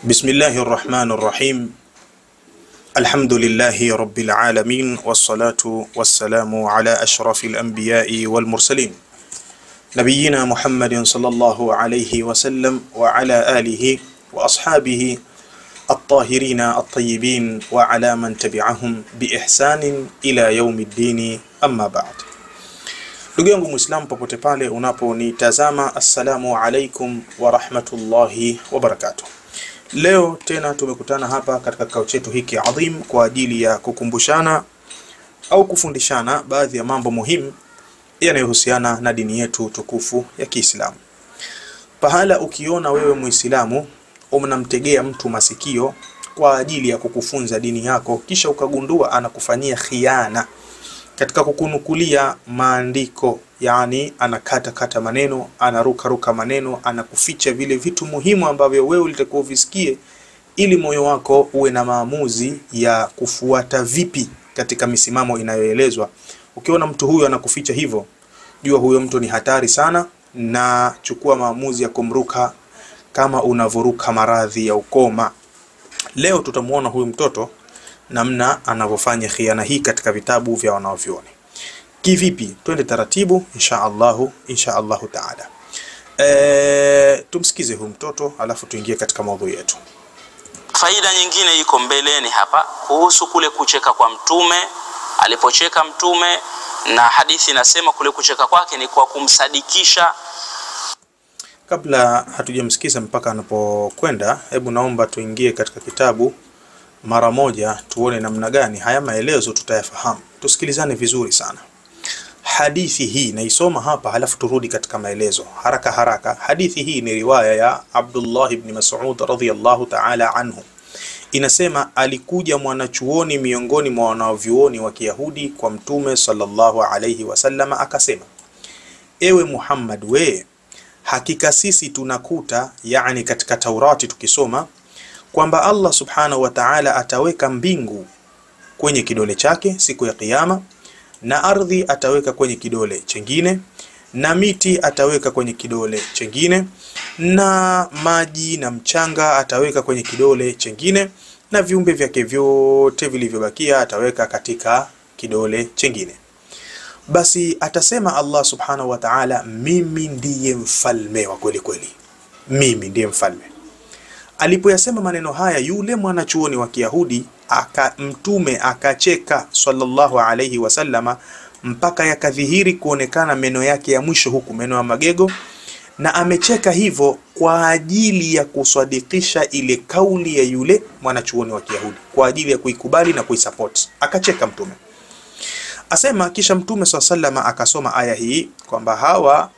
بسم الله الرحمن الرحيم. الحمد لله رب العالمين، والصلاة والسلام على أشرف الأنبياء والمرسلين نبينا محمد صلى الله عليه وسلم وعلى آله وأصحابه الطاهرين الطيبين وعلى من تبعهم بإحسان إلى يوم الدين. أما بعد. Ndugu yangu Muislamu popote pale unaponitazama, assalamu alaikum wa rahmatullahi wa barakatuh. Leo tena tumekutana hapa katika kikao chetu hiki adhim kwa ajili ya kukumbushana au kufundishana baadhi ya mambo muhimu yanayohusiana na dini yetu tukufu ya Kiislamu. Pahala ukiona wewe Muislamu unamtegea mtu masikio kwa ajili ya kukufunza dini yako, kisha ukagundua anakufanyia khiana katika kukunukulia maandiko, yani anakata maneno, anaruka maneno, anakuficha vile vitu muhimu ambavyo wewe ulitakiwa uvisikie ili moyo wako uwe na maamuzi ya kufuata vipi katika misimamo inayoelezwa. Ukiona mtu huyo anakuficha hivyo, jua huyo mtu ni hatari sana, na chukua maamuzi ya kumruka kama unavoruka maradhi ya ukoma. Leo tutamuona huyu mtoto namna anavyofanya khiana hii katika vitabu vya wanavyuoni. Kivipi? Twende taratibu insha Allah taala. Tumsikize huyu mtoto alafu tuingie katika maudhui yetu. Faida nyingine iko mbeleni hapa kuhusu kule kucheka kwa Mtume. Alipocheka Mtume, na hadithi inasema kule kucheka kwake ni kwa kumsadikisha. Kabla hatujamsikiza mpaka anapokwenda, hebu naomba tuingie katika kitabu mara moja tuone namna gani haya maelezo tutayafahamu. Tusikilizane vizuri sana. Hadithi hii naisoma hapa halafu turudi katika maelezo haraka. Hadithi hii ni riwaya ya Abdullah ibn Mas'ud radhiyallahu ta'ala anhu. Inasema alikuja mwanachuoni miongoni mwa wanavyuoni wa Kiyahudi kwa Mtume sallallahu alayhi wasallam akasema, ewe Muhammad, we hakika sisi tunakuta, yani katika Taurati tukisoma kwamba Allah subhanahu wa ta'ala ataweka mbingu kwenye kidole chake siku ya kiyama, na ardhi ataweka kwenye kidole chengine, na miti ataweka kwenye kidole chengine, na maji na mchanga ataweka kwenye kidole chengine, na viumbe vyake vyote vilivyobakia ataweka katika kidole chengine. Basi atasema Allah subhanahu wa ta'ala, mimi ndiye mfalme wa kweli kweli, mimi ndiye mfalme. Alipoyasema maneno haya yule mwanachuoni wa Kiyahudi, Mtume akacheka sallallahu alayhi wasallama mpaka yakadhihiri kuonekana meno yake ya mwisho, huku meno ya magego, na amecheka hivyo kwa ajili ya kusadikisha ile kauli ya yule mwanachuoni wa Kiyahudi, kwa ajili ya kuikubali na kuisupport. Akacheka Mtume. Asema kisha Mtume sallallahu akasoma aya hii kwamba hawa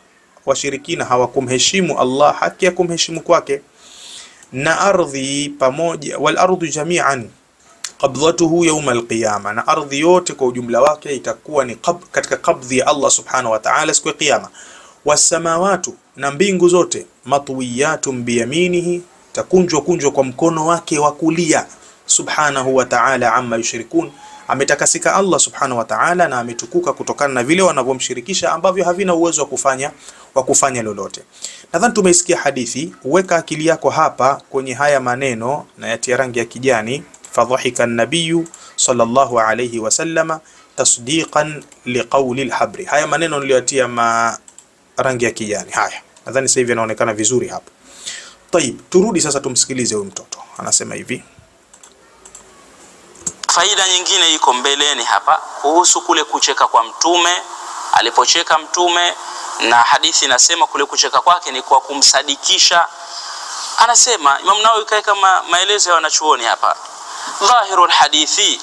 washirikina hawakumheshimu Allah haki ya kumheshimu kwake, na ardhi pamoja, wal ardu jami'an qabdatuhu yawm al-qiyama, na ardhi yote kwa ujumla wake itakuwa ni katika qabdhi ya Allah subhanahu wa ta'ala siku ya kiyama. Wasamawatu, na mbingu zote, matwiyatun biyaminihi, takunjwa kwa mkono wake wa kulia, subhanahu wa ta'ala amma yushrikun. Ametakasika Allah subhanahu wa ta'ala na ametukuka kutokana na vile wanavyomshirikisha ambavyo havina uwezo wa kufanya lolote. Nadhani tumeisikia hadithi. Uweka akili yako hapa kwenye haya maneno na yatia rangi ya kijani. Fadhahika an-nabiyyu sallallahu alayhi wasallama tasdiqan liqawli al-habri. Haya maneno niliyotia rangi ya kijani. Haya, nadhani sasa hivi yanaonekana vizuri hapa. Tayib, turudi sasa tumsikilize huyu mtoto. Anasema hivi. Faida nyingine iko mbeleni hapa kuhusu kule kucheka kwa Mtume. Alipocheka Mtume, na hadithi inasema kule kucheka kwake ni kwa kumsadikisha. Anasema Imam Nawawi kaeka maelezo ya wanachuoni hapa. Dhahirul hadithi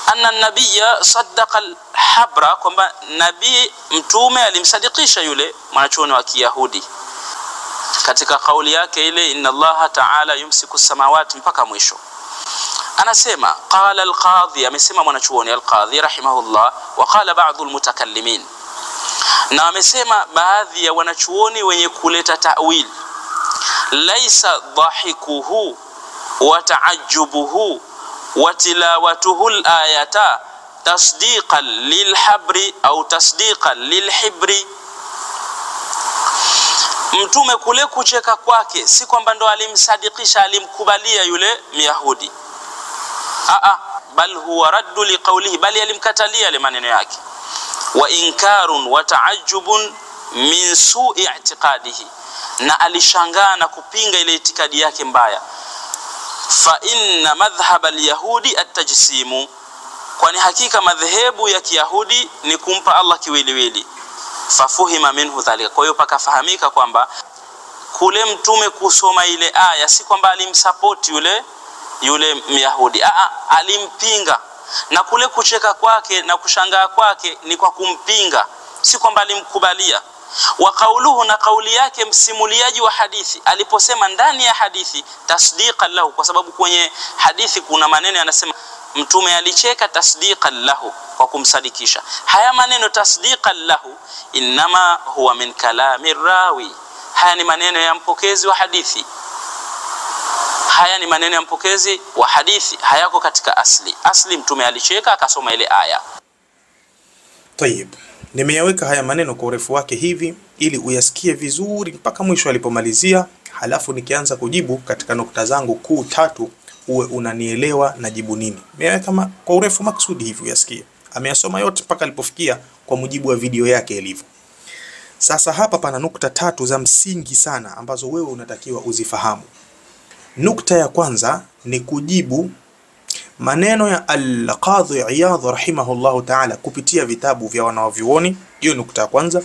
anna an-nabiyya saddaqa al-habra, kwamba nabii Mtume alimsadikisha yule mwanachuoni wa Kiyahudi katika kauli yake ile, inna Allah ta'ala yumsiku as-samawati, mpaka mwisho. Anasema qala al-qadhi, amesema mwanachuoni al-qadhi rahimahullah, wa qala ba'dhu al-mutakallimin, na amesema baadhi ya wanachuoni wenye kuleta ta'wil, laisa dhahikuhu wa ta'ajjubuhu wa tilawatuhu al-ayata tasdiqan lilhabri au tasdiqan lilhibri. Mtume kule kucheka kwake si kwamba ndo alimsadikisha, alimkubalia yule Myahudi, bal huwa raddu liqawlihi, bali alimkatalia yale maneno yake. Wa inkarun wa ta'ajjubun min su'i i'tiqadihi, na alishangaa na kupinga ile itikadi yake mbaya. Fa inna madhhab al-yahudi at-tajsimu, kwani hakika madhehebu ya Kiyahudi ni kumpa Allah kiwiliwili. Fafuhima minhu dhalika, kwa hiyo pakafahamika kwamba kule mtume kusoma ile aya si kwamba alimsupport yule Myahudi, alimpinga, na kule kucheka kwake na kushangaa kwake ni kwa kumpinga, si kwamba alimkubalia. Wa kauluhu, na kauli yake msimuliaji wa hadithi aliposema ndani ya hadithi tasdiqan lahu, kwa sababu kwenye hadithi kuna maneno yanasema mtume alicheka tasdiqan lahu, kwa kumsadikisha. Haya maneno tasdiqan lahu inma huwa min kalami rawi, haya ni maneno ya mpokezi wa hadithi, haya ni maneno ya mpokezi wa hadithi, hayako katika asli mtume alicheka akasoma ile aya. Tayeb, nimeyaweka haya maneno kwa urefu wake hivi ili uyasikie vizuri mpaka mwisho alipomalizia, halafu nikianza kujibu katika nukta zangu kuu 3 uwe unanielewa na jibu nini. Nimeweka kwa urefu maksudi hivi uyasikie. Ameyasoma yote mpaka alipofikia kwa mujibu wa video yake ilivyo. Sasa hapa pana nukta 3 za msingi sana ambazo wewe unatakiwa uzifahamu. Nukta ya kwanza ni kujibu maneno ya Al-Qadhi Iyadh rahimahullahu ta'ala kupitia vitabu vya wanavyuoni. Hiyo nukta ya kwanza.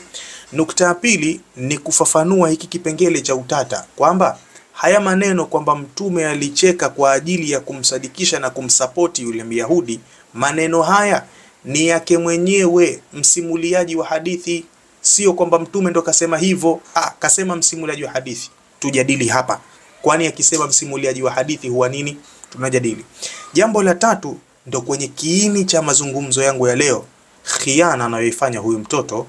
Nukta ya pili ni kufafanua hiki kipengele cha utata kwamba haya maneno kwamba mtume alicheka kwa ajili ya kumsadikisha na kumsapoti yule Myahudi, maneno haya ni yake mwenyewe msimuliaji wa hadithi, sio kwamba mtume ndo kasema hivyo. Kasema msimuliaji wa hadithi. Tujadili hapa, kwani akisema msimuliaji wa hadithi huwa nini? Tunajadili. Jambo la 3 ndo kwenye kiini cha mazungumzo yangu ya leo, khiana anayoifanya huyu mtoto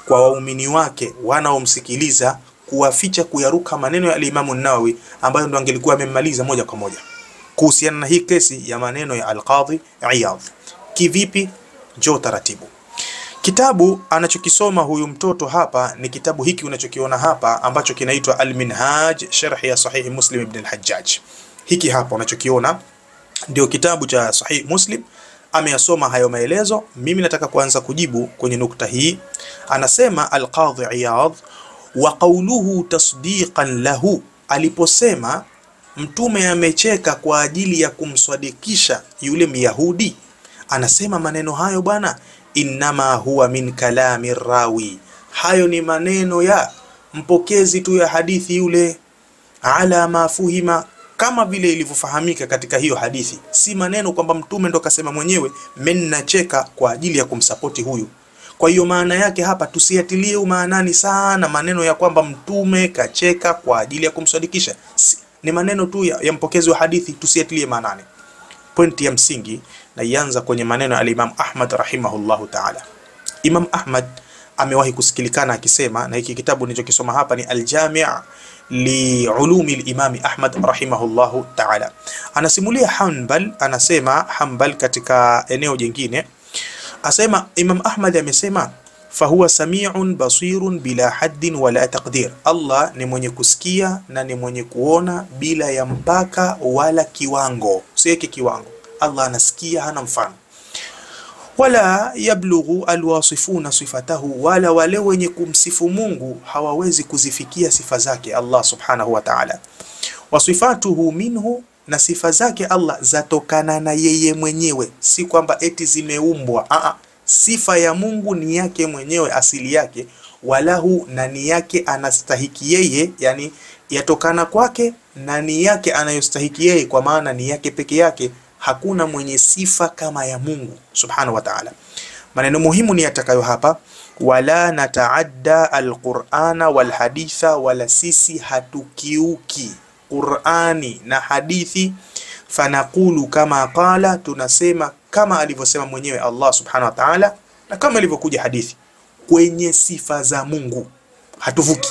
kwa waumini wake wanaomsikiliza, kuwaficha, kuyaruka maneno ya Imam an-Nawawi ambayo ndo angelikuwa amemmaliza moja kwa moja kuhusiana na hii kesi ya maneno ya Al-Qadhi Iyadh. Kivipi? Njoo taratibu. Kitabu anachokisoma huyu mtoto hapa ni kitabu hiki unachokiona hapa ambacho kinaitwa Al-Minhaj Sharh ya Sahih Muslim ibn al-Hajjaj. Hiki hapa unachokiona ndio kitabu cha Sahih Muslim. Ameyasoma hayo maelezo. Mimi nataka kuanza kujibu kwenye nukta hii. Anasema Al-Qadhi Iyadh, wa qawluhu tasdiqan lahu, aliposema mtume amecheka kwa ajili ya kumswadikisha yule Myahudi, anasema maneno hayo bwana, inma huwa min kalami rawi, hayo ni maneno ya mpokezi tu ya hadithi yule, ala ma fuhima, kama vile ilivyofahamika katika hiyo hadithi. Si maneno kwamba mtume ndo kasema mwenyewe mennacheka kwa ajili ya kumsapoti huyu. Kwa hiyo maana yake hapa tusiatilie umaanani sana maneno ya kwamba mtume kacheka kwa ajili ya kumsadikisha. Ni maneno tu ya mpokezi wa hadithi, tusiatilie maanani. Pointi ya msingi na ianza kwenye maneno ya Imam Ahmad rahimahullahu ta'ala. Imam Ahmad amewahi kusikilikana akisema, na hiki kitabu nilichokisoma hapa ni Al-Jami' li ulumi al-Imam Ahmad rahimahullahu ta'ala. Anasimulia Hanbal, anasema Hanbal katika eneo jingine, asema Imam Ahmad amesema, fahuwa sami'un basirun bila haddin wala taqdir, Allah ni mwenye kusikia na ni mwenye kuona bila ya mpaka wala kiwango. Usiweke kiwango, Allah anasikia, hana mfano. Wala yablughu alwasifuna sifatahu, wala wale wenye kumsifu Mungu hawawezi kuzifikia sifa zake Allah subhanahu wa ta'ala. Wasifatuhu minhu, na sifa zake Allah zatokana na yeye mwenyewe, si kwamba eti zimeumbwa. Sifa ya Mungu ni yake mwenyewe, asili yake. Walahu, na ni yake anastahiki yeye, yani yatokana kwake, na ni yake anayostahiki yeye, kwa maana ni yake peke yake. Hakuna mwenye sifa kama ya Mungu subhanahu wa ta'ala. Maneno muhimu ni yatakayo hapa, wala nataadda alqur'ana walhaditha, wala sisi hatukiuki Qur'ani na hadithi. Fanaqulu kama qala, tunasema kama alivyosema mwenyewe Allah subhanahu wa ta'ala, na kama ilivyokuja hadithi kwenye sifa za Mungu hatuvuki.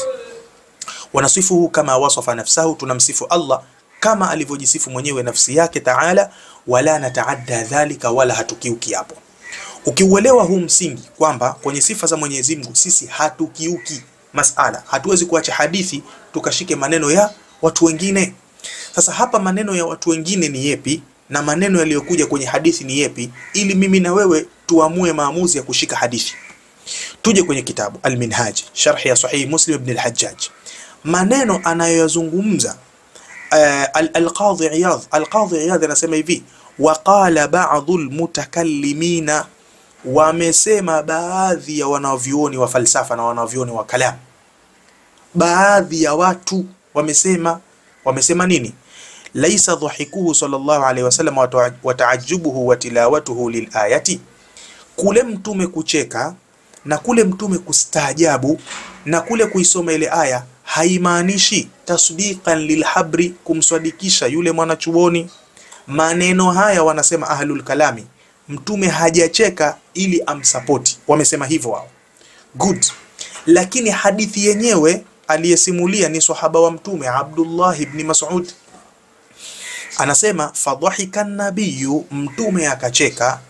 Wanasifuhu kama wasafa nafsahu, tunamsifu Allah kama alivyojisifu mwenyewe nafsi yake ta'ala. Wala nataadda dhalika, wala hatukiuki hapo. Ukiuelewa huu msingi kwamba kwenye sifa za Mwenyezi Mungu sisi hatukiuki, masala. Hatuwezi kuacha hadithi tukashike maneno ya watu wengine. Sasa hapa maneno ya watu wengine ni yepi na maneno yaliyokuja kwenye hadithi ni yepi, ili mimi na wewe tuamue maamuzi ya kushika hadithi. Tuje kwenye kitabu Al-Minhaj, sharh ya Sahih Muslim ibn al-Hajjaj. Maneno anayoyazungumza Al-Qadhi Iyadh. Al-Qadhi Iyadh anasema hivi: waqala ba'dhul mutakallimina, wamesema baadhi ya wanavyuoni wa falsafa na wanavyuoni wa kalam. Baadhi ya watu wamesema nini? Laisa dhahikuhu sallallahu alaihi wasallam wa ta'ajjubuhu wa tilawatuhu lilayati, kule mtume kucheka na kule mtume kustaajabu na kule kuisoma ile aya haimaanishi tasdiqan lilhabri, kumswadikisha yule mwanachuoni. Maneno haya wanasema ahlul kalami, mtume hajacheka ili amsapoti. Wamesema hivyo wao. Good. Lakini hadithi yenyewe aliyesimulia ni sahaba wa mtume Abdullah ibn Mas'ud. Anasema fadhahika an-nabiyyu, mtume akacheka,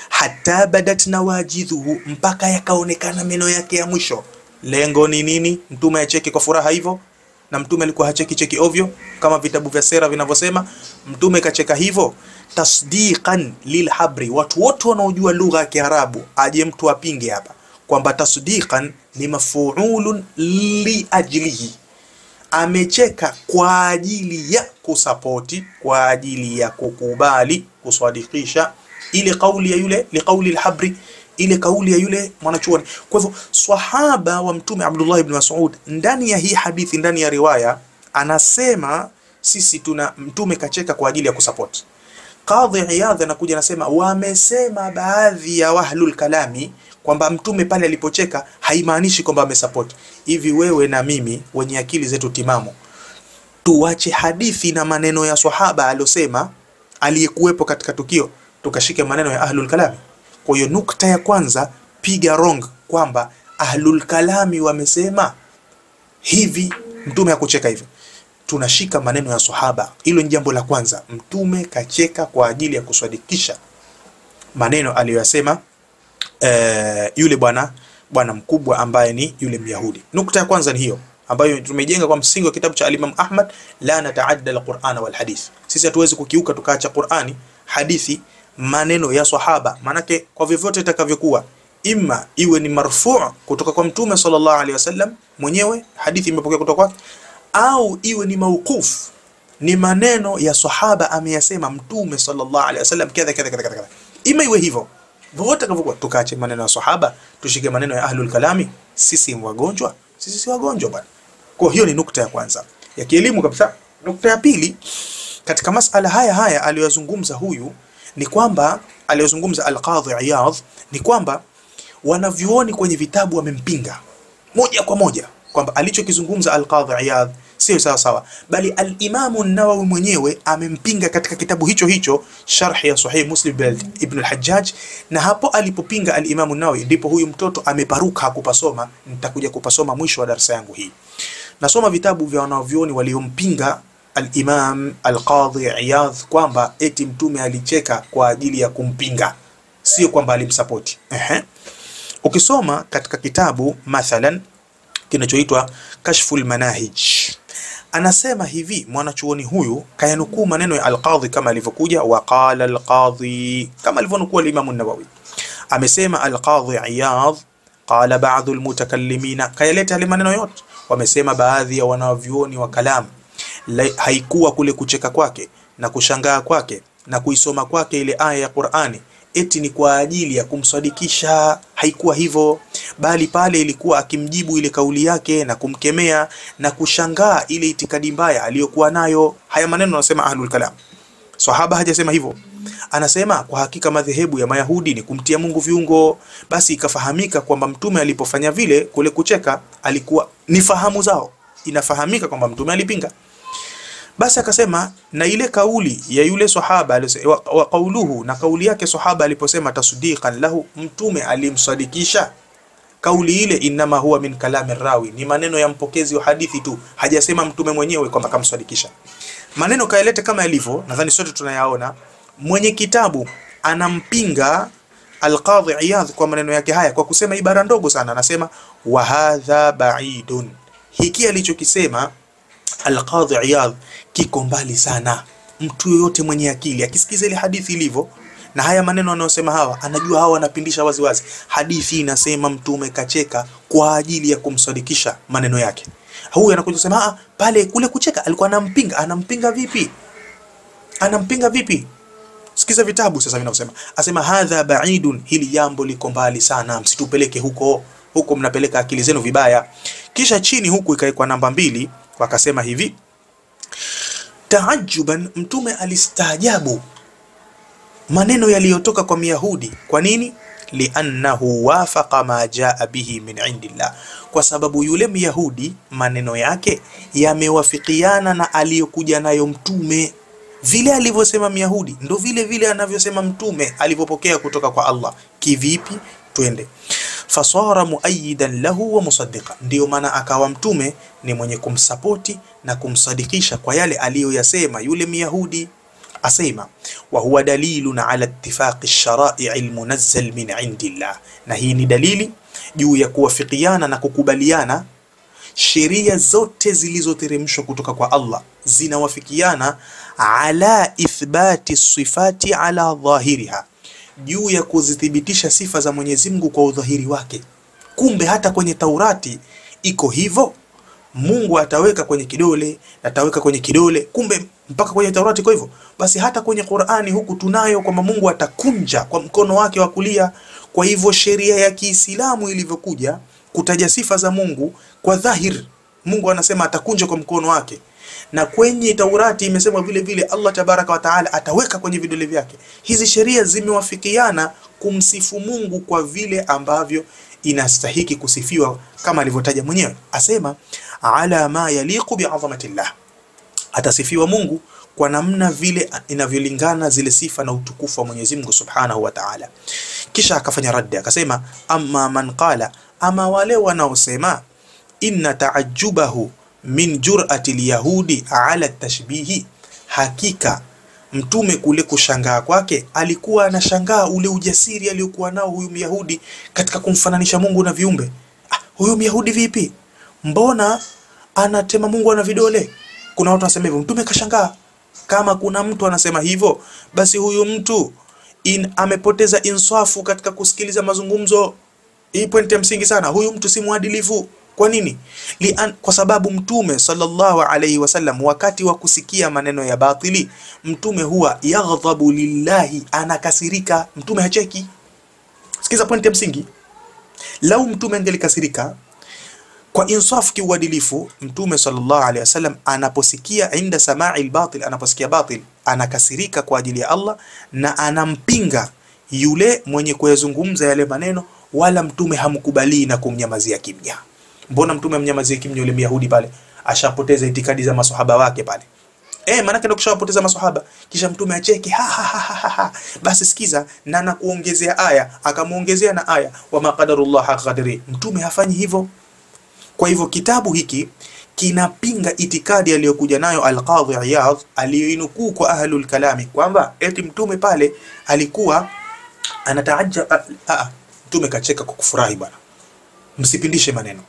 hatta badat nawajidhuhu, mpaka yakaonekana meno yake ya mwisho. Lengo ni nini? Mtume acheke kwa furaha hivyo? Na mtume alikuwa hacheki ovyo kama vitabu vya sera vinavyosema. Mtume kacheka hivyo tasdiqan lilhabri. Watu wote wanaojua lugha ya Kiarabu, aje mtu apinge hapa kwamba tasdiqan ni mafuulun li ajlihi, amecheka kwa ajili ya kusapoti, kwa ajili ya kukubali, kusadikisha ile kauli ya yule, liqauli alhabri, ile kauli ya yule mwanachuoni. Kwa hivyo sahaba wa mtume Abdullah ibn Mas'ud ndani ya hii hadithi, ndani ya riwaya, anasema sisi tuna mtume kacheka kwa ajili ya kusupport. Qadhi Iyadh anakuja anasema wamesema baadhi ya wahlul kalami kwamba mtume pale alipocheka haimaanishi kwamba amesupport. Hivi wewe na mimi wenye akili zetu timamu tuache hadithi na maneno ya sahaba aliyosema aliyekuwepo katika tukio, tukashike maneno ya ahlul kalami? Kwa hiyo nukta ya kwanza, piga wrong kwamba ahlul kalami wamesema hivi, mtume hakucheka hivi. Tunashika maneno ya sahaba. Hilo ni jambo la kwanza. Mtume kacheka kwa ajili ya kusadikisha maneno aliyosema yule bwana mkubwa ambaye ni yule Myahudi. Nukta ya kwanza ni hiyo ambayo tumejenga kwa msingi wa kitabu cha Imam Ahmad, la nataadda al-Qur'an wal hadith. Sisi hatuwezi kukiuka tukaacha Qur'ani, hadithi, maneno ya sahaba. Manake kwa vyovyote itakavyokuwa, imma iwe ni marfu' kutoka kwa mtume sallallahu alaihi wasallam mwenyewe, hadithi imepokea kutoka kwake, au iwe ni mauquf, ni maneno ya sahaba ameyasema mtume sallallahu alaihi wasallam kadha. Ima iwe hivyo. Vote kavukua tukaache maneno ya sahaba, tushike maneno ya ahlul kalami. Sisi wagonjwa? Sisi si wagonjwa bwana. Kwa hiyo ni nukta ya kwanza ya kielimu kabisa. Nukta ya pili katika masala haya aliyozungumza huyu ni kwamba aliyozungumza Al-Qadhi Iyadh ni kwamba wanavyuoni kwenye vitabu wamempinga moja kwa moja kwamba alichokizungumza Al-Qadhi Iyadh sio sawa sawa, bali Al-Imam an-Nawawi mwenyewe amempinga katika kitabu hicho sharh ya Sahih Muslim ibn al-Hajjaj. Na hapo alipopinga Al-Imam an-Nawawi ndipo huyu mtoto ameparuka hakupasoma. Nitakuja kupasoma mwisho wa darasa yangu hii. Nasoma vitabu vya wanavyuoni waliompinga Al-Imam Al-Qadhi Iyadh kwamba eti mtume alicheka kwa ajili ya kumpinga, sio kwamba alimsapoti. Ukisoma katika kitabu mathalan kinachoitwa Kashful Manahij, anasema hivi mwanachuoni huyu kayanukuu maneno ya Al-Qadhi kama alivyokuja, waqala Al-Qadhi, kama alivyonukuu Al-Imam an-Nawawi. Amesema Al-Qadhi Iyadh qala ba'dhu al-mutakallimina, kayaleta yale maneno yote. Wamesema baadhi ya wanavyuoni wa kalam, haikuwa kule kucheka kwake na kushangaa kwake na kuisoma kwake ile aya ya Qur'ani eti ni kwa ajili ya kumsadikisha. Haikuwa hivyo, bali pale ilikuwa akimjibu ile kauli yake na kumkemea na kushangaa ile itikadi mbaya aliyokuwa nayo. Haya maneno anasema ahlul kalam. Sahaba hajasema hivyo. Anasema kwa hakika madhehebu ya Mayahudi ni kumtia Mungu viungo. Basi ikafahamika kwamba mtume alipofanya vile kule kucheka alikuwa ni fahamu zao, inafahamika kwamba mtume alipinga. Basi akasema na ile kauli ya yule sahaba wa qauluhu, na kauli yake sahaba aliposema tasdiqan lahu, mtume alimsadikisha. Kauli ile inama huwa min kalami rawi, ni maneno ya mpokezi wa hadithi tu, hajasema mtume mwenyewe kwamba kamsadikisha. Maneno kaelete kama yalivyo, nadhani sote tunayaona. Mwenye kitabu anampinga Al-Qadhi Iyadh kwa maneno yake haya, kwa kusema ibara ndogo sana, anasema wa hadha ba'idun, hiki alichokisema Al-Qadhi Iyadh kiko mbali sana. Mtu yoyote mwenye akili akisikiza ile hadithi ilivyo na haya maneno anayosema hawa, anajua hawa wanapindisha wazi wazi. Hadithi inasema mtume kacheka kwa ajili ya kumsadikisha maneno yake. Huyu anakuja kusema pale kule kucheka alikuwa anampinga. Anampinga vipi? Anampinga vipi? Sikiza vitabu sasa vinavyosema. Asema hadha ba'idun, hili jambo liko mbali sana, msitupeleke huko. Huko mnapeleka akili zenu vibaya. Kisha chini huku ikaikwa namba 2, wakasema hivi: taajuban, mtume alistaajabu maneno yaliyotoka kwa Myahudi. Kwa nini? Liannahu wafaqa ma jaa bihi min indillah, kwa sababu yule Myahudi maneno yake yamewafikiana na aliyokuja nayo mtume. Vile alivyosema Myahudi ndo vile vile anavyosema mtume alivyopokea kutoka kwa Allah. Kivipi? Twende. Fasara muayidan lahu wa musaddiqa, ndio maana akawa mtume ni mwenye kumsapoti na kumsadikisha kwa yale aliyoyasema yule Myahudi. Asema wa huwa dalilun ala ittifaqi ash-shara'i al-munazzal min indillah, na hii ni dalili juu ya kuwafikiana na kukubaliana sheria zote zilizoteremshwa kutoka kwa Allah zinawafikiana ala ithbati sifati ala dhahiriha, juu ya kuzithibitisha sifa za Mwenyezi Mungu kwa udhahiri wake. Kumbe hata kwenye Taurati iko hivyo, Mungu ataweka kwenye kidole, ataweka kwenye kidole, kumbe mpaka kwenye Taurati iko hivyo. Basi hata kwenye Qur'ani huku tunayo kwamba Mungu atakunja kwa mkono wake wa kulia. Kwa hivyo sheria ya Kiislamu ilivyokuja kutaja sifa za Mungu kwa dhahir, Mungu anasema atakunja kwa mkono wake, na kwenye Taurati imesema vile vile Allah tabaraka wa taala ataweka kwenye vidole vyake. Hizi sheria zimewafikiana kumsifu Mungu kwa vile ambavyo inastahiki kusifiwa, kama alivyotaja mwenyewe. Asema ala ma yaliqu bi'azamatillah, atasifiwa Mungu kwa namna vile inavyolingana zile sifa na utukufu wa Mwenyezi Mungu Subhanahu wa Ta'ala. Kisha akafanya raddi akasema, amma man qala, ama wale wanaosema inna ta'ajjubahu min jur'ati al-yahudi ala tashbihi, hakika mtume kule kushangaa kwake alikuwa anashangaa ule ujasiri aliokuwa nao huyu Myahudi katika kumfananisha Mungu na viumbe. Huyu Myahudi vipi? Mbona anatema Mungu ana vidole? Kuna watu wanasema hivyo, mtume kashangaa. Kama kuna mtu anasema hivyo, basi huyu mtu amepoteza insafu katika kusikiliza mazungumzo. Hii point ya msingi sana. Huyu mtu si muadilifu. Kwa nini? Kwa sababu mtume sallallahu alayhi wasallam wakati wa kusikia maneno ya batili, mtume huwa yaghdhabu lillahi, anakasirika. Mtume hacheki. Sikiza point ya msingi. Lau mtume angelikasirika kwa insafu kiuadilifu, mtume sallallahu alayhi wasallam anaposikia inda sama'i al-batil, anaposikia batil anakasirika kwa ajili ya Allah na anampinga yule mwenye kuyazungumza yale maneno, wala mtume hamkubali na kumnyamazia kimya. Mbona mtume amnyamazie kimya yule Myahudi pale? Ashapoteza itikadi za maswahaba wake pale. Maana ndio kushapoteza maswahaba, kisha mtume acheke ha. Basi sikiza, na nakuongezea aya, akamuongezea na aya wa maqadarullah haqqa qadri. Mtume hafanyi hivyo. Kwa hivyo kitabu hiki kinapinga itikadi aliyokuja nayo Al-Qadhi Iyadh aliyoinukuu kwa ahlul kalami kwamba eti mtume pale alikuwa anataajja. Mtume kacheka kwa kufurahi bwana. Msipindishe maneno.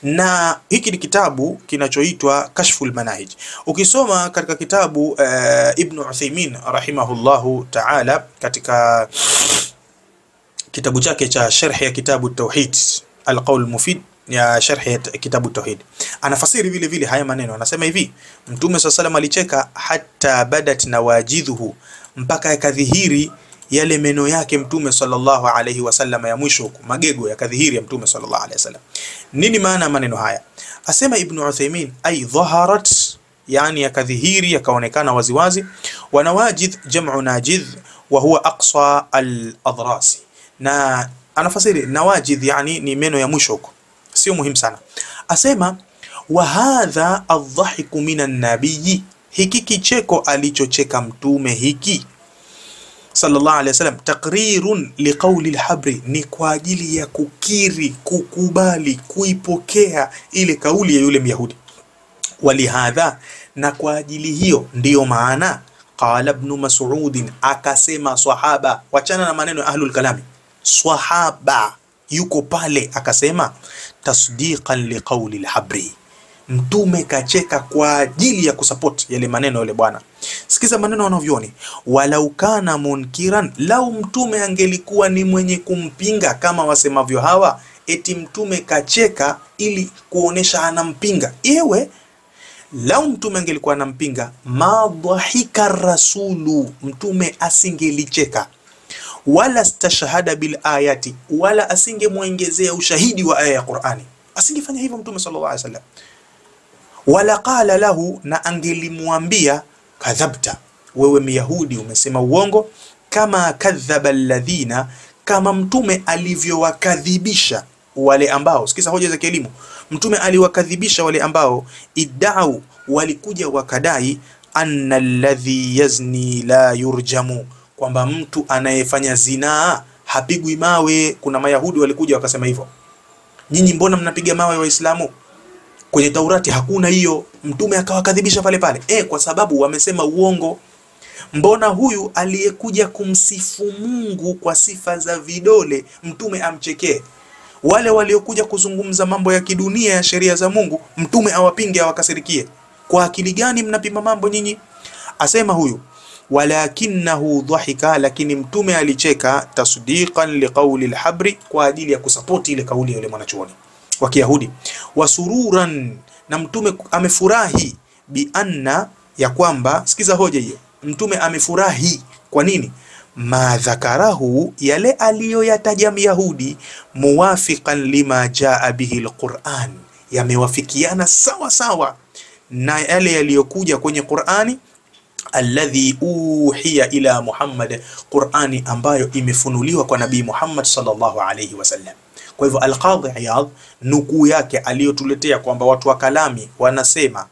Na hiki ni kitabu kinachoitwa Kashful Manahij. Ukisoma katika kitabu Ibn Uthaymeen rahimahullahu ta'ala, katika kitabu chake cha sharh ya kitabu Tauhid, Al-Qawl Mufid ya sharh ya kitabu Tauhid, anafasiri vile vile haya maneno. Anasema hivi, mtume sallallahu alicheka hatta badat nawajidhuhu, mpaka yakadhihiri yale meno yake mtume sallallahu alayhi wasallam ya mwisho, magego yakadhihiri ya mtume sallallahu alayhi wasallam. Nini maana maneno haya? Asema Ibn Uthaymeen, ay dhaharat, yani yakadhihiri, yakaonekana waziwazi. Wa nawajidh jam'u najidh wa huwa aqsa al-adras, na anafasiri nawajidh yani ni meno ya mwisho huko, sio muhimu sana. Asema wa hadha adh-dhahiku minan nabiyyi, hiki kicheko alichocheka mtume hiki sallallahu alayhi wasallam, taqrirun liqawli al-habri, ni kwa ajili ya kukiri, kukubali, kuipokea ile kauli ya yule Myahudi. Walihadha, na kwa ajili hiyo ndiyo maana qala ibn Mas'ud, akasema sahaba, wachana na maneno ya ahlul kalami, swahaba yuko pale akasema tasdiqan liqauli al-habri, mtume kacheka kwa ajili ya kusupport yale maneno yale bwana. Sikiza maneno wanavyoni, walau kana munkiran, lau mtume angelikuwa ni mwenye kumpinga kama wasemavyo hawa, eti mtume kacheka ili kuonesha anampinga. Ewe, lau mtume angelikuwa anampinga, madhahika rasulu, mtume asingelicheka, wala stashhada bil ayati, wala asingemuongezea ushahidi wa aya ya Qur'ani. Asingefanya hivyo mtume sallallahu alaihi wasallam. Wala qala lahu, na angelimwambia kadhabta, wewe Myahudi umesema uongo, kama kadhaba alladhina, kama mtume alivyowakadhibisha wale ambao, sikiza hoja za kielimu, mtume aliwakadhibisha wale ambao idda'u, walikuja wakadai anna alladhi yazni la yurjamu, kwamba mtu anayefanya zinaa hapigwi mawe. Kuna Mayahudi walikuja wakasema hivyo, nyinyi mbona mnapiga mawe Waislamu? Kwenye Taurati hakuna hiyo. Mtume akawakadhibisha pale pale, kwa sababu wamesema uongo. Mbona huyu aliyekuja kumsifu Mungu kwa sifa za vidole mtume amchekee? Wale waliokuja kuzungumza mambo ya kidunia ya sheria za Mungu mtume awapinge, awakasirikie? Kwa akili gani mnapima mambo nyinyi? Asema huyu, walakinahu dhahika, lakini mtume alicheka, tasdiqan liqauli al-habri, kwa ajili ya kusapoti ile kauli ya yule mwanachuoni wa Kiyahudi. Wasururan, na mtume amefurahi, bi anna, ya kwamba, sikiza hoja hiyo, mtume amefurahi. Kwa nini? Ma dhakarahu, yale aliyoyataja Myahudi, muwafiqan lima jaa bihi al-Qur'an, yamewafikiana sawa sawa na yale yaliyokuja kwenye Qur'ani, alladhi uhiya ila Muhammad, Qur'ani ambayo imefunuliwa kwa Nabii Muhammad sallallahu alayhi wasallam. Kwa hivyo Al-Qadhi Iyadh nukuu yake aliyotuletea kwamba watu wa kalami wanasema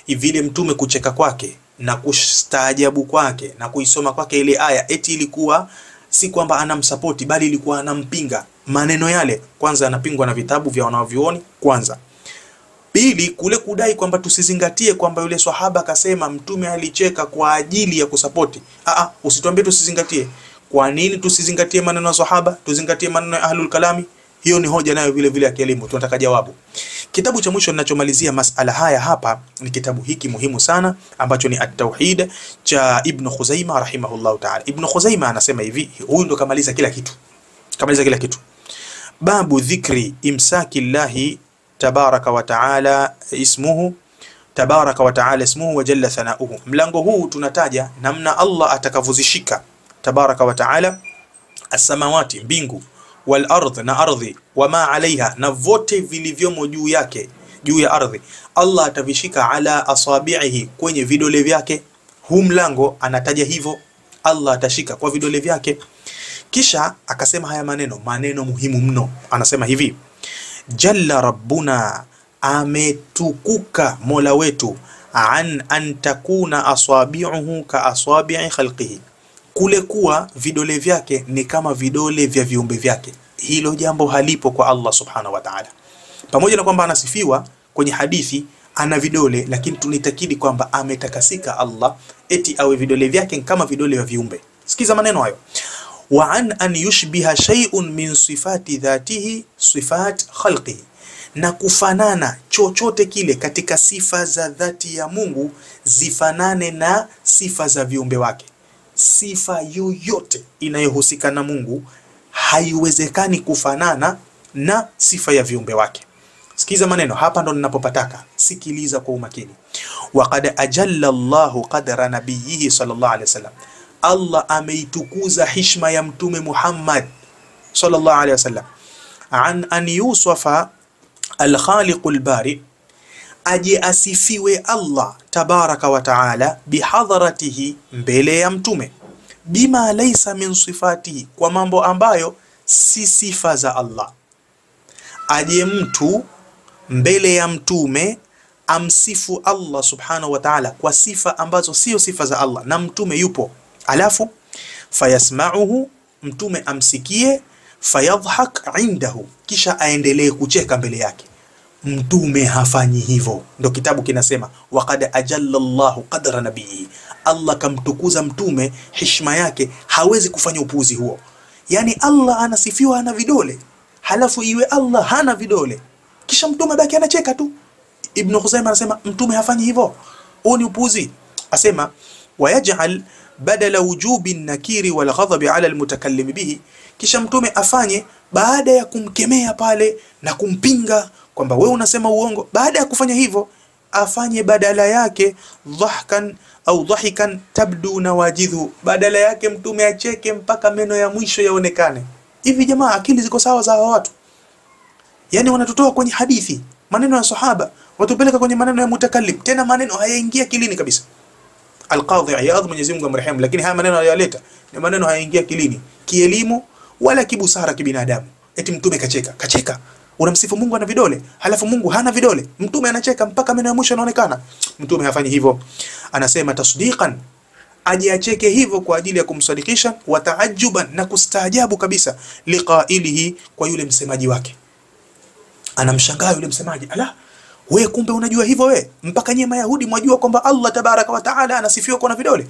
vile mtume kucheka kwake na kustaajabu kwake na kuisoma kwake ile aya, eti ilikuwa si kwamba anamsapoti, bali ilikuwa anampinga. Maneno yale kwanza yanapingwa na vitabu vya wanavyuoni kwanza. Pili, kule kudai kwamba tusizingatie kwamba yule swahaba akasema mtume alicheka kwa ajili ya kusapoti. Usituambie tusizingatie. Kwa nini tusizingatie maneno ya swahaba, tuzingatie maneno ya ahlul kalami? Hiyo ni hoja nayo vile vile ya kielimu, tunataka jawabu. Kitabu cha mwisho ninachomalizia masala haya hapa ni kitabu hiki muhimu sana ambacho ni At-Tauhid cha Ibn Khuzaimah rahimahullahu ta'ala. Ibn Khuzaimah anasema hivi, huyu ndo kamaliza kila kitu. Kamaliza kila kitu. Babu dhikri imsaki llahi tabaraka wa ta'ala ismuhu, tabaraka wa ta'ala ismuhu wa jalla thanauhu. Mlango huu tunataja namna Allah atakavozishika tabaraka wa ta'ala as-samawati, mbingu, wal ardh, na ardhi, wama alaiha, na vote vilivyomo juu yake, juu ya ardhi. Allah atavishika ala asabihi, kwenye vidole vyake. Huu mlango anataja hivyo, Allah atashika kwa vidole vyake. Kisha akasema haya maneno muhimu mno. Anasema hivi, jalla rabbuna, ametukuka Mola wetu, an takuna asabi'uhu ka asabi'i khalqihi, kule kuwa vidole vyake ni kama vidole vya viumbe vyake. Hilo jambo halipo kwa Allah subhanahu wa ta'ala. Pamoja na kwamba anasifiwa kwenye hadithi ana vidole, lakini tunitakidi kwamba ametakasika Allah eti awe vidole vyake kama vidole vya viumbe. Sikiza maneno hayo, wa an yushbiha shay'un min sifati dhatihi sifat khalqihi, na kufanana chochote kile katika sifa za dhati ya Mungu zifanane na sifa za viumbe wake. Sifa yoyote inayohusika na Mungu haiwezekani kufanana na sifa ya viumbe wake. Sikiza maneno hapa, ndo ninapopataka, sikiliza kwa umakini. Waqad ajalla Allahu qadra nabiyhi sallallahu alaihi wasallam, Allah ameitukuza heshima ya mtume Muhammad sallallahu alaihi wasallam, an yusafa al-khaliqul bari, aje asifiwe Allah tabaraka wa taala bihadharatihi, mbele ya mtume, bima laysa min sifatihi, kwa mambo ambayo si sifa za Allah. Aje mtu mbele ya mtume amsifu Allah subhanahu wa ta'ala kwa sifa ambazo sio sifa za Allah, na mtume yupo, alafu fayasma'uhu, mtume amsikie, fayadhhak indahu, kisha aendelee kucheka mbele yake. Mtume hafanyi hivyo. Ndo kitabu kinasema waqad ajalla Allahu qadra nabiyyi, Allah kamtukuza mtume heshima yake, hawezi kufanya upuuzi huo. Yani Allah anasifiwa ana vidole, halafu iwe Allah hana vidole, kisha mtume baki anacheka tu. Ibn Khuzaimah anasema mtume hafanyi hivyo, huo ni upuzi. Asema wayaj'al badala wujubi nakiri wal ghadhabi ala almutakallim bihi, kisha mtume afanye baada ya kumkemea pale na kumpinga kwamba wewe unasema uongo, baada ya kufanya hivyo afanye badala yake dhahkan au dhahikan tabdu nawajidhu, badala yake mtume acheke mpaka meno ya mwisho yaonekane. Hivi jamaa, akili ziko sawa za hawa watu? Yani wanatutoa kwenye hadithi, maneno ya sahaba, watupeleka kwenye maneno ya mutakallim, tena maneno hayaingia kilini kabisa. Al-Qadhi Iyadh, Mwenyezi Mungu amrehemu, lakini haya maneno aliyoleta ni maneno hayaingia kilini, kielimu wala kibusara kibinadamu. Eti mtume kacheka. Unamsifu Mungu ana vidole, halafu Mungu hana vidole. Mtume anacheka mpaka meno ya mwisho yanaonekana. Mtume hafanyi hivyo. Anasema tasdiqan, aje acheke hivyo kwa ajili ya kumsadikisha, wa taajuban, na kustaajabu kabisa, liqailihi, kwa yule msemaji wake. Anamshangaa yule msemaji, ala, wewe kumbe unajua hivyo wewe? Mpaka nyie Mayahudi mwajua kwamba Allah tabaraka wa taala anasifiwa kwa na vidole?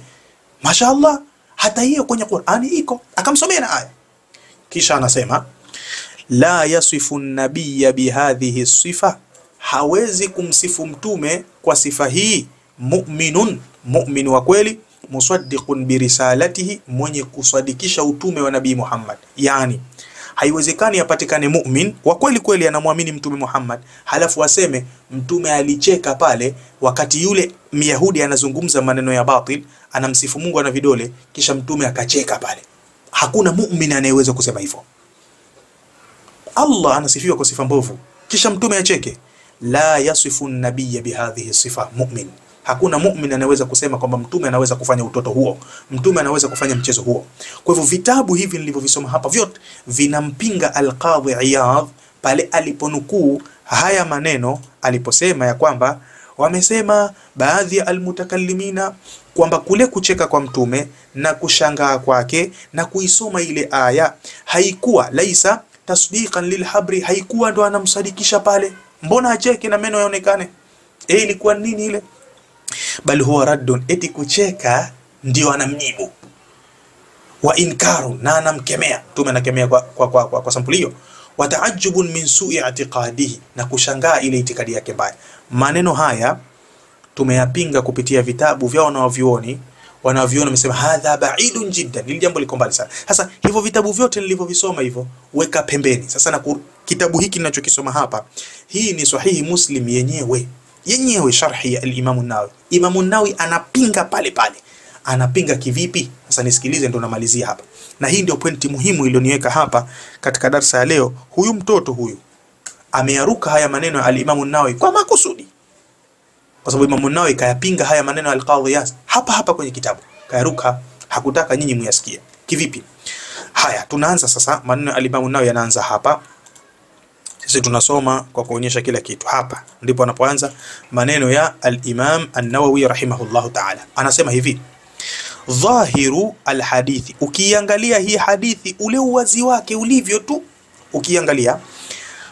Mashaallah, hata hiyo kwenye Qur'ani iko. Akamsomea na aya. Kisha anasema la yasifu nabiyya bihadhihi sifa, hawezi kumsifu mtume kwa sifa hii, mu'min wa kweli, musaddiqun birisalatihi, mwenye kusadikisha utume wa Nabii Muhammad. Yani haiwezekani apatikane mu'min wa kweli kweli anamwamini mtume Muhammad, halafu aseme mtume alicheka pale wakati yule Myahudi anazungumza maneno ya batil, anamsifu Mungu ana vidole, kisha mtume akacheka pale. Hakuna mu'min anayeweza kusema hivyo. Allah anasifiwa kwa sifa mbovu, kisha mtume acheke. La yasifu nabiyya bihadhihi sifa mu'min. Hakuna mu'min anaweza kusema kwamba mtume anaweza kufanya utoto huo, mtume anaweza kufanya mchezo huo. Kwa hivyo vitabu hivi nilivyovisoma hapa vyote vinampinga Al-Qadhi Iyadh pale aliponukuu haya maneno, aliposema ya kwamba wamesema baadhi ya almutakallimina kwamba kule kucheka kwa mtume na kushangaa kwake na kuisoma ile aya haikuwa laisa tasdiqan lilhabri, haikuwa ndo anamsadikisha pale. Mbona acheke na meno yaonekane? Ilikuwa nini ile? Bal huwa raddun, eti kucheka ndio anamjibu, wa inkaru, na anamkemea mtume, anakemea kwa sampuli hiyo, wa taajjubun min su'i i'tiqadihi, na kushangaa ile itikadi yake mbaya. Maneno haya tumeyapinga kupitia vitabu vyao na wanavyuoni wamesema hadha ba'idun jiddan, ili jambo liko mbali sana. Sasa hivyo vitabu vyote nilivyovisoma hivyo weka pembeni. Sasa na kitabu hiki ninachokisoma hapa, hii ni Sahihi Muslim yenyewe sharhi ya al-Imam an-Nawawi. Imam an-Nawawi anapinga pale. Anapinga kivipi? Sasa nisikilize, ndo namalizia hapa. Na hii ndio pointi muhimu iliyoniweka hapa katika darasa ya leo. Huyu mtoto huyu ameyaruka haya maneno ya al-Imam an-Nawawi kwa makusudi, kwa sababu Imam an-Nawawi kayapinga haya maneno ya al-Qadhi Iyadh hapa kwenye kitabu, kayaruka, hakutaka nyinyi muyasikie. Kivipi? Haya, tunaanza sasa. Maneno ya al-Imam an-Nawawi yanaanza hapa. Sisi tunasoma kwa kuonyesha kila kitu. Hapa ndipo anapoanza maneno ya al-Imam an-Nawawi rahimahullahu ta'ala. Anasema hivi: dhahiru al-hadithi, ukiangalia hii hadithi ule uwazi wake ulivyo tu, ukiangalia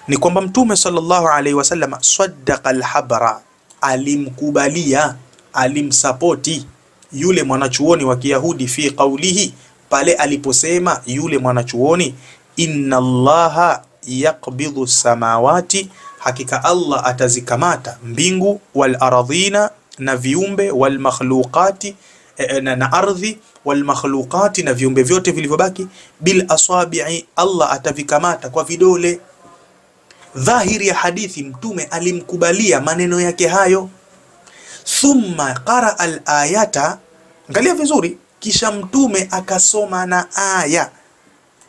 ni kwamba mtume sallallahu alaihi wasallam saddaqa al-habra, alimkubalia, alimsapoti yule mwanachuoni wa Kiyahudi fi qawlihi, pale aliposema yule mwanachuoni inna Allaha yaqbidhu samawati, hakika Allah atazikamata mbingu, wal aradhina, na viumbe, wal makhluqati, na ardhi, wal makhluqati, na viumbe vyote vilivyobaki, bil asabi'i, Allah atavikamata kwa vidole. Dhahiri ya hadithi, mtume alimkubalia maneno yake hayo. Thumma qara al ayata, angalia vizuri, kisha mtume akasoma na aya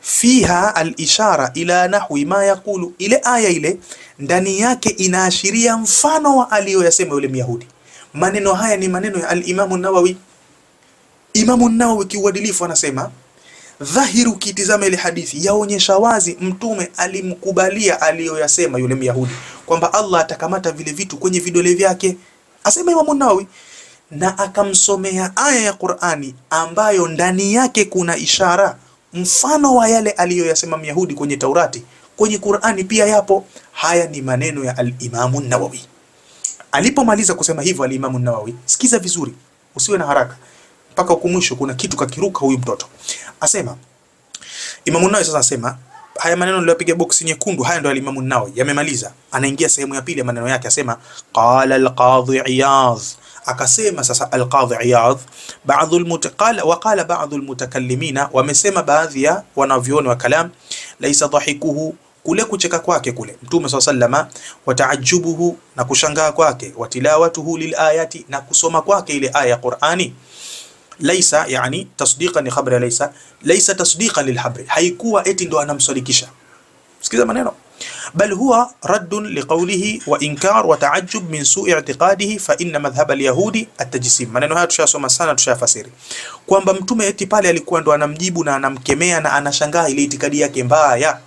fiha al-ishara ila nahwi ma yaqulu, ile aya ile ndani yake inaashiria mfano wa aliyoyasema yule Myahudi. Maneno haya ni maneno ya al-Imam an-Nawawi. Imam an-Nawawi kiuadilifu anasema dhahiru, kitizama ile hadithi yaonyesha wazi mtume alimkubalia aliyoyasema yule Myahudi kwamba Allah atakamata vile vitu kwenye vidole vyake, asema Imam an-Nawawi, na akamsomea aya ya Qur'ani ambayo ndani yake kuna ishara mfano wa yale aliyoyasema Myahudi kwenye Taurati, kwenye Qur'ani pia yapo. Haya ni maneno ya al-Imam an-Nawawi. Alipomaliza kusema hivyo al-Imam an-Nawawi, sikiza vizuri, usiwe na haraka mpaka huko mwisho, kuna kitu kakiruka huyu mtoto. Asema Imam Nawawi sasa asema haya maneno niliyopiga box nyekundu, haya ndio Imam Nawawi yamemaliza. Anaingia sehemu ya pili ya maneno yake, asema qala al-Qadhi Iyadh, akasema sasa al-Qadhi Iyadh, qala ba'dhu al-mutakallimina, wamesema baadhi ya wanavyuoni wa kalam, laisa dhahikuhu, kule kucheka kwake kule Mtume SAW, wa ta'ajjubuhu, na kushangaa kwake, wa tilawatuhu lilayati, na kusoma kwake ile aya ya Qur'ani, laisa yani tasdiqan li khabri, laisa tasdiqan lil habri, haikuwa eti ndo anamsadikisha. Sikiza maneno, bal huwa raddun liqawlihi wa inkar wa ta'ajjub min su'i i'tiqadihi fa inna madhhab al-yahudi at-tajsim. Maneno haya tushasoma sana, tushafasiri kwamba Mtume eti pale alikuwa ndo anamjibu na anamkemea na anashangaa ile itikadi yake mbaya.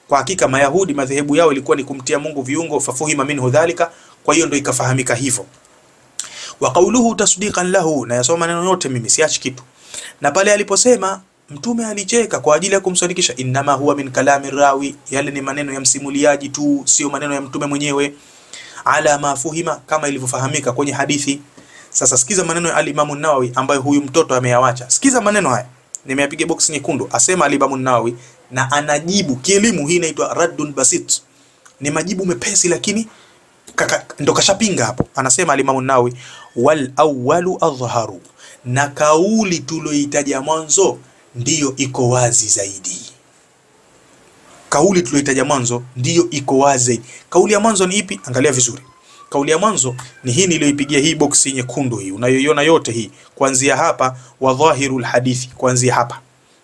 Kwa hakika Mayahudi madhehebu yao ilikuwa ni kumtia Mungu viungo, fafuhima minhu dhalika, kwa hiyo ndo ikafahamika hivyo. Wa qawluhu tasdiqan lahu, na yasoma maneno yote mimi siachi kitu. Na pale aliposema Mtume alicheka kwa ajili ya kumsadikisha, inma huwa min kalami rawi, yale ni maneno ya msimuliaji tu, sio maneno ya Mtume mwenyewe, ala ma fuhima, kama ilivyofahamika kwenye hadithi. Sasa sikiza maneno ya al-Imam an-Nawawi ambayo huyu mtoto ameyawacha. Sikiza maneno haya, nimeyapiga box nyekundu. Asema al-Imam an-Nawawi na anajibu kielimu, hii inaitwa raddun basit, ni majibu mepesi lakini ndo kashapinga hapo. Anasema al-Imam an-Nawawi, wal awwalu adhharu, na kauli tulioitaja mwanzo ndiyo iko wazi zaidi. Kauli tulioitaja mwanzo ndiyo iko wazi zaidi. Kauli ya mwanzo ni ipi? Angalia vizuri. Kauli ya mwanzo ni hii niliyoipigia hii box nyekundu hii, unayoiona yote hii kuanzia hapa, wa dhahirul hadithi, kuanzia hapa.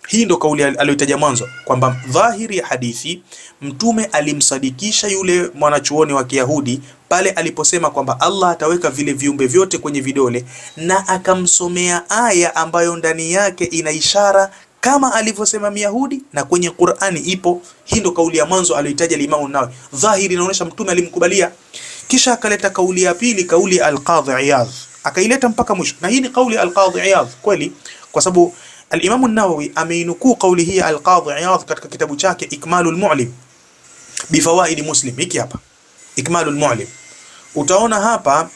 Hii ndo kauli aliyoitaja mwanzo, kwamba dhahiri ya hadithi Mtume alimsadikisha yule mwanachuoni wa Kiyahudi pale aliposema kwamba Allah ataweka vile viumbe vyote kwenye vidole, na akamsomea aya ambayo ndani yake ina ishara kama alivyosema Myahudi na kwenye Qur'ani ipo. Hii ndo kauli ya mwanzo aliyoitaja Imam Nawawi, dhahiri inaonyesha Mtume alimkubalia. Kisha akaleta kauli ya pili, kauli al-Qadhi Iyadh, akaileta mpaka mwisho. Na hii ni kauli al-Qadhi Iyadh kweli, kwa sababu al-Imam an-Nawawi ameinukuu kauli hii al-Qadhi Iyadh katika kitabu chake Ikmalul Mu'lim bi fawaid Muslim. Hiki hapa Ikmalul Mu'lim, utaona hapa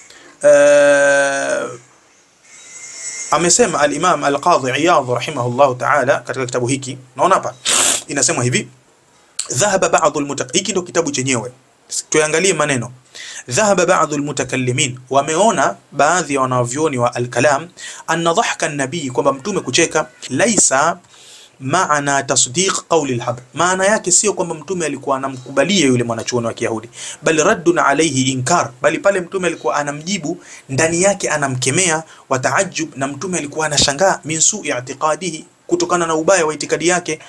amesema al-Imam al-Qadhi Iyadh rahimahullah ta'ala katika kitabu hiki, naona hapa inasema hivi, dhahaba ba'd hiki ndo kitabu chenyewe, tuangalie maneno. Dhahaba ba'd al-mutakallimin, wameona baadhi ya wanavyuoni wa al-kalam, anna dhahka an-nabii, kwamba Mtume kucheka, laisa maana tasdiq qawli al-habr, maana yake sio kwamba Mtume alikuwa anamkubalia yule mwanachuoni wa Kiyahudi, bali raddun alayhi inkar, bali pale Mtume alikuwa anamjibu, ndani yake anamkemea, wa taajjub, na Mtume alikuwa anashangaa, min su'i i'tiqadihi, kutokana na ubaya wa itikadi yake,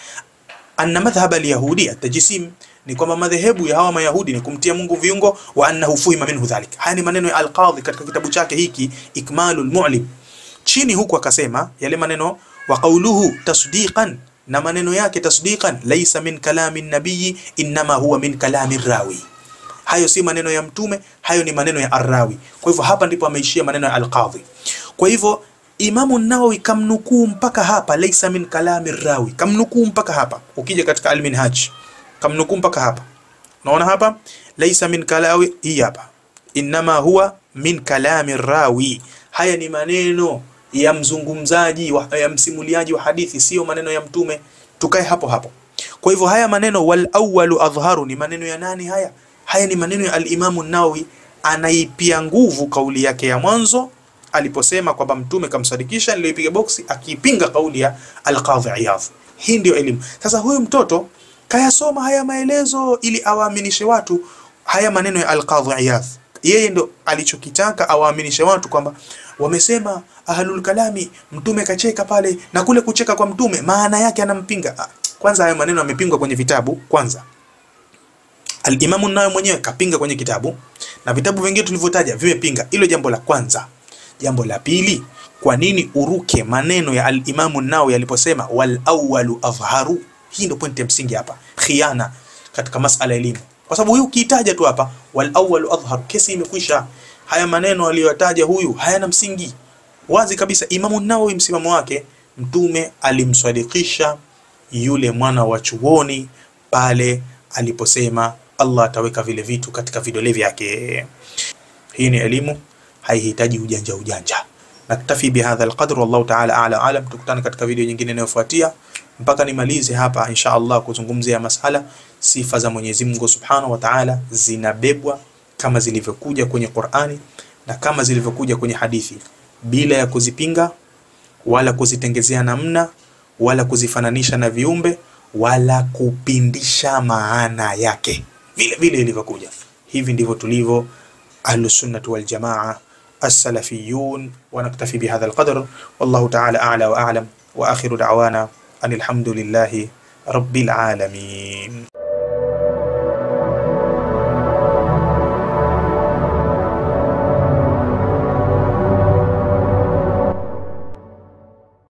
anna madhhab al-yahudi at-tajsim, ni kwamba madhehebu ya hawa Mayahudi ni kumtia Mungu viungo, wa annahu fuhima minhu dhalika. Haya ni maneno ya al-Qadhi katika kitabu chake hiki Ikmalul Mu'lim. Chini huku akasema yale maneno, wa qawluhu tasdiqan, na maneno yake tasdiqan, laysa min kalami nabii inma huwa min kalami rawi. Hayo si maneno ya Mtume, hayo ni maneno ya ar-rawi. Kwa hivyo hapa ndipo ameishia maneno ya al-Qadhi. Kwa hivyo Imam an-Nawawi kamnukuu mpaka hapa, laysa min kalami rawi, kamnukuu mpaka hapa. Ukija katika al-Minhaj kamnukuu mpaka hapa, naona hapa laysa min kalawi, hii hapa inma huwa min kalami rawi. Haya ni maneno ya mzungumzaji ya msimuliaji wa hadithi, sio maneno ya Mtume. Tukae hapo hapo. Kwa hivyo haya maneno wal awwalu adhharu ni maneno ya nani haya? Haya ni maneno ya al-Imam an-Nawawi, anaipia nguvu kauli yake ya mwanzo aliposema kwamba Mtume kamsadikisha, nilipiga boksi, akipinga kauli ya al-Qadhi Iyadh. Hii ndio elimu. Sasa huyu mtoto kayasoma haya maelezo ili awaaminishe watu haya maneno ya al-Qadhi Iyadh. Yeye ndo alichokitaka awaaminishe watu kwamba wamesema ahlul kalami Mtume kacheka pale, na kule kucheka kwa Mtume maana yake anampinga. Kwanza haya maneno yamepingwa kwenye vitabu. Kwanza al-Imam an-Nawawi mwenyewe kapinga kwenye kitabu, na vitabu vingine tulivyotaja vimepinga. Hilo jambo la kwanza. Jambo la pili, kwa nini uruke maneno ya al-Imam an-Nawawi aliposema wal awwalu adhharu? Hii ndio pointi ya msingi hapa, khiana katika masala elimu. Kwa sababu huyu kiitaja tu hapa wal awwalu adhhar, kesi imekwisha. Haya maneno aliyotaja huyu hayana msingi. Wazi kabisa Imam an-Nawawi msimamo wake, Mtume alimsadikisha yule mwana wa chuoni pale aliposema Allah ataweka vile vitu katika vidole vyake. Hii ni elimu, haihitaji ujanja. Naktafi bihadha alqadr, wallahu ta'ala a'la a'lam. Tukutane katika video nyingine inayofuatia. mpaka nimalize hapa insha Allah kuzungumzia masala sifa za Mwenyezi Mungu Subhanahu wa Ta'ala zinabebwa kama zilivyokuja kwenye Qur'ani na kama zilivyokuja kwenye hadithi, bila ya kuzipinga wala kuzitengezea namna wala kuzifananisha na viumbe wala kupindisha maana yake, vile vile ilivyokuja. Hivi ndivyo tulivyo Ahlus Sunnah wal Jamaa as-Salafiyun. Wa naktafi bihadha al-qadr, wallahu ta'ala a'la wa a'lam, wa akhiru da'wana anil hamdulillahi rabbil alamin.